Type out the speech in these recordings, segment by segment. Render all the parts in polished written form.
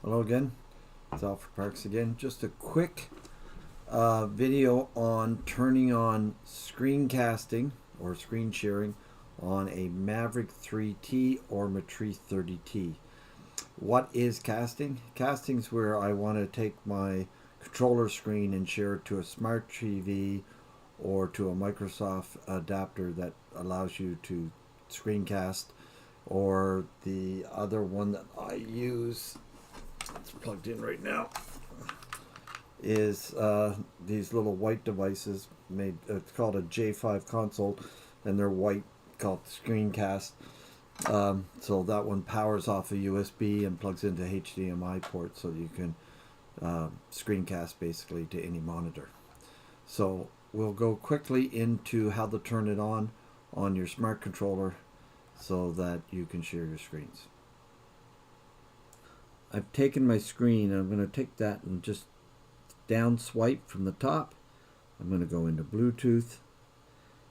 Hello again, it's Alfred Parks again. Just a quick video on turning on screencasting or screen sharing on a Mavic 3T or Matrice 30T. What is casting? Casting is where I want to take my controller screen and share it to a smart TV or to a Microsoft adapter that allows you to screencast, or the other one that I use, it's plugged in right now, is these little white devices made, it's called a J5 console, and they're white, called screencast. So that one powers off a USB and plugs into HDMI port, so you can screencast basically to any monitor. So we'll go quickly into how to turn it on your smart controller so that you can share your screens. I've taken my screen and I'm going to take that and just down swipe from the top. I'm going to go into Bluetooth,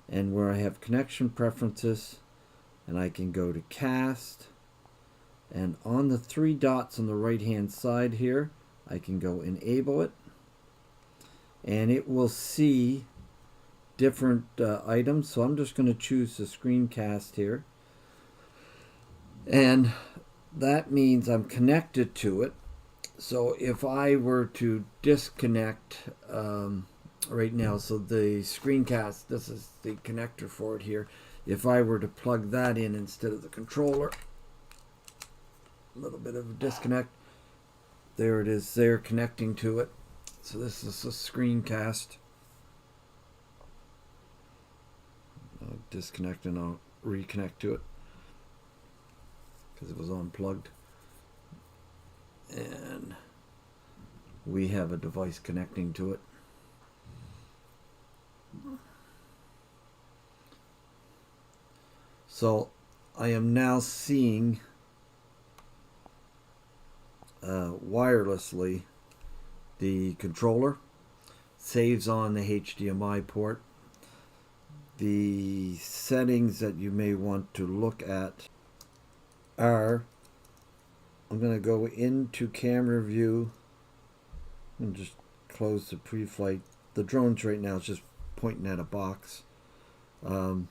and where I have connection preferences, and I can go to cast, and on the three dots on the right hand side here I can go enable it, and it will see different items. So I'm just going to choose the screencast here, and that means I'm connected to it. So if I were to disconnect right now, so the screencast, this is the connector for it here. If I were to plug that in instead of the controller, a little bit of a disconnect. There it is there, connecting to it. So this is a screencast. I'll disconnect and I'll reconnect to it because it was unplugged. And we have a device connecting to it. So I am now seeing wirelessly the controller, saves on the HDMI port. The settings that you may want to look at are, I'm going to go into camera view and just close the pre-flight. The drone's right now is just pointing at a box. So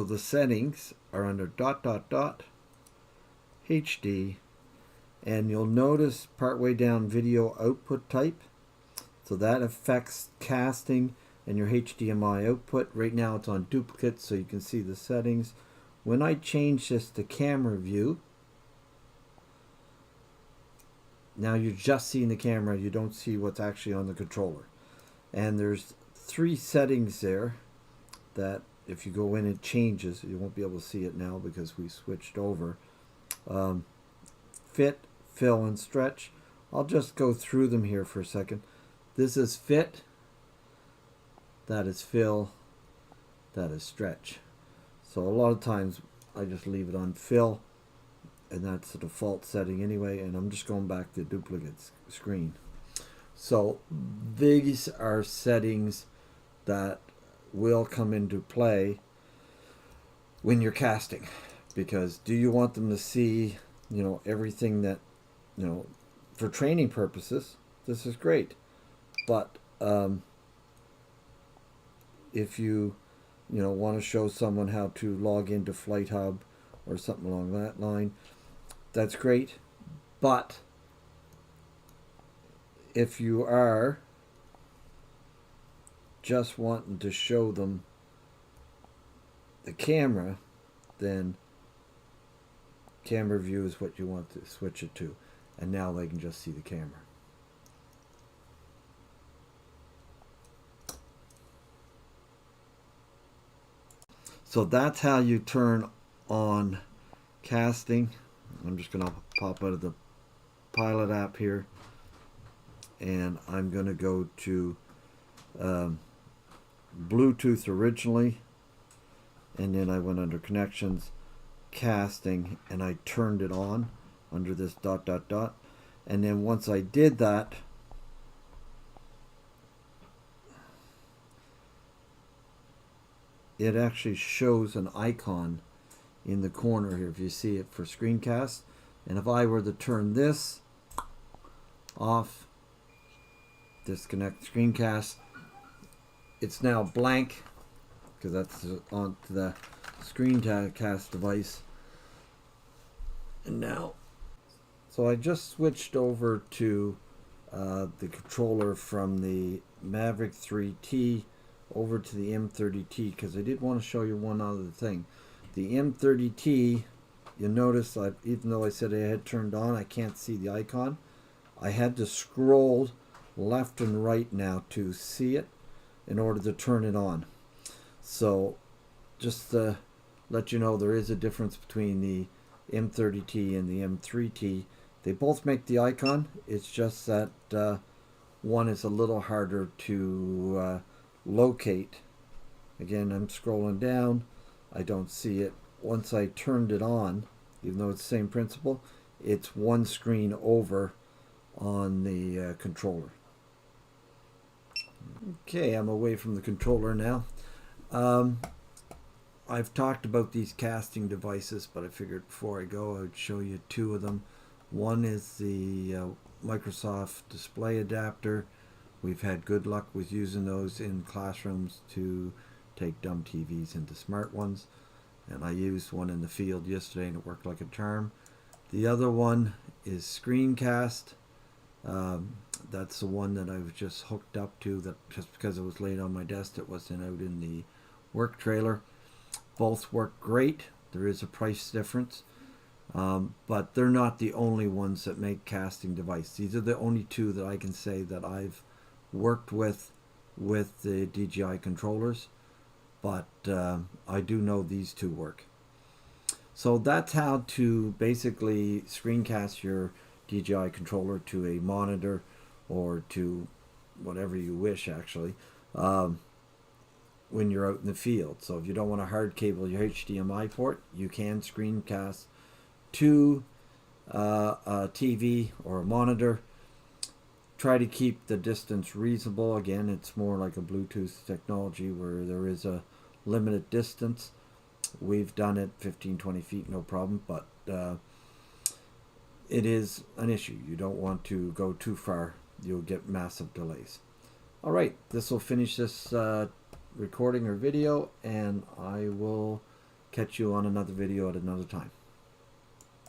the settings are under ... HD, and you'll notice partway down video output type. So that affects casting and your HDMI output. Right now it's on duplicate, so you can see the settings. When I change this to camera view, now you're just seeing the camera, you don't see what's actually on the controller. And there's three settings there that if you go in it changes. You won't be able to see it now because we switched over. Fit, fill, and stretch. I'll just go through them here for a second. This is fit, that is fill, that is stretch. So a lot of times I just leave it on fill, and that's the default setting anyway, and I'm just going back to duplicate screen. So these are settings that will come into play when you're casting, because do you want them to see, everything that, for training purposes, this is great. But if you want to show someone how to log into Flight Hub or something along that line, that's great. But if you are just wanting to show them the camera, then camera view is what you want to switch it to, and now they can just see the camera. So that's how you turn on casting. I'm just going to pop out of the Pilot app here, and I'm going to go to Bluetooth originally, and then I went under connections, casting, and I turned it on under this ... And then once I did that, it actually shows an icon in the corner here, if you see it, for screencast, And if I were to turn this off, disconnect screencast, it's now blank because that's onto the screencast device. And now, so I just switched over to the controller from the Mavic 3T over to the M30T because I did want to show you one other thing. The M30T, you'll notice even though I said I had turned on, I can't see the icon. I had to scroll left and right now to see it in order to turn it on. So just to let you know, there is a difference between the M30T and the M3T. They both make the icon. It's just that one is a little harder to locate. Again, I'm scrolling down. I don't see it. Once I turned it on, even though it's the same principle, it's one screen over on the controller. Okay, I'm away from the controller now. I've talked about these casting devices, but I figured before I go I would show you two of them. One is the Microsoft display adapter. We've had good luck with using those in classrooms to take dumb TVs into smart ones. And I used one in the field yesterday and it worked like a charm. The other one is Screencast. That's the one that I was just hooked up to, that just because it was laid on my desk, it wasn't out in the work trailer. Both work great. There is a price difference. But they're not the only ones that make casting devices. These are the only two that I can say that I've worked with the DJI controllers. But I do know these two work. So that's how to basically screencast your DJI controller to a monitor or to whatever you wish, actually, when you're out in the field. So if you don't want to hard cable your HDMI port, you can screencast to a TV or a monitor. Try to keep the distance reasonable. Again, it's more like a Bluetooth technology where there is a limited distance. We've done it 15-20 feet, no problem, but it is an issue. You don't want to go too far. You'll get massive delays. All right, this will finish this recording or video, and I will catch you on another video at another time.